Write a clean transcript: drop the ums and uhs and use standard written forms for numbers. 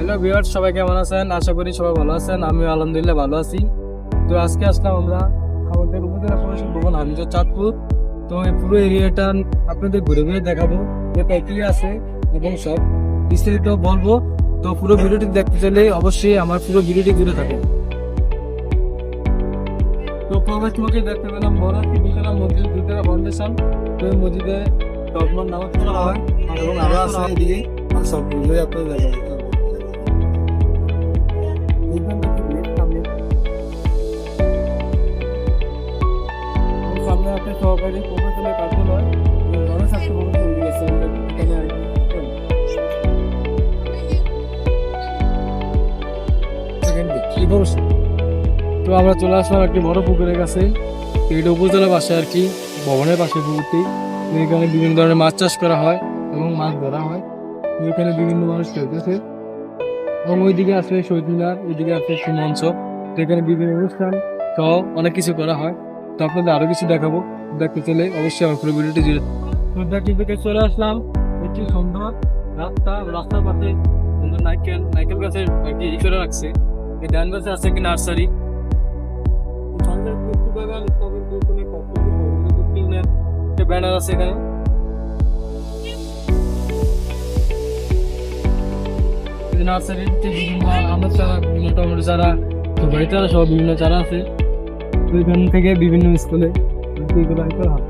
Hello viewers, সবাই কেমন আছেন? আশা করি সবাই ভালো আছেন। আমিও আলহামদুলিল্লাহ ভালো আছি। তো আজকে আসলাম আমরা আমাদের উপজেলা পরিষদ ভবন হামিদুর চাঁদপুর। তো এই পুরো এরিয়াটা আপনাদের ঘুরে ঘুরে দেখাবো, কোথায় কি আছে এবং সব বিস্তারিত বলবো। তো পুরো ভিডিওটি দেখতে চাইলে অবশ্যই আমার পুরো ভিডিওটি জুড়ে থাকুন। তো প্রবেশমুখে দেখতে পেলাম বড় একটি দুতলা মসজিদ, দুতলা ফাউন্ডেশন। তো এই মসজিদে তখন নামাজ পড়া হয় এবং আরো আছে এদিকে সবগুলোই আপনাদের দেখাবো। সামনে একটা সহকারী প্রকৌশলের কার্যালয় জনস্বাস্থ্য ভবন তৈরি গেছে এখানে আর কি। তো আমরা চলে আসলাম একটি বড় পুকুরের কাছে। এটা উপজেলা পাশে আর কি, ভবনের পাশে পুকুরটি। তো এখানে বিভিন্ন ধরনের মাছ চাষ করা হয় এবং মাছ ধরা হয়। তো এখানে বিভিন্ন মানুষ খেলতেছে এবং ওইদিকে আছে শহীদ মিনার, ওইদিকে আছে একটি মঞ্চ। তো এখানে বিভিন্ন অনুষ্ঠান সহ অনেক কিছু করা হয়। তো আপনাদের আরো কিছু দেখাবো, দেখতে চলে অবশ্যই আমার পুরো ভিডিওটি জুড়ে। থেকে চলে আসলাম একটি সুন্দর রাস্তা, রাস্তার পাশে সুন্দর নারকেল গাছের আর কি করে রাখছে। এই ডান গাছে আছে একটি নার্সারি, ব্যানার আছে এখানে। নার্সারিতে বিভিন্ন আমের চারা, বিভিন্ন টমেটো চারা, সুপারি চারা সহ বিভিন্ন চারা আছে। তো এখান থেকে বিভিন্ন স্কুলে এগুলো করা হয়।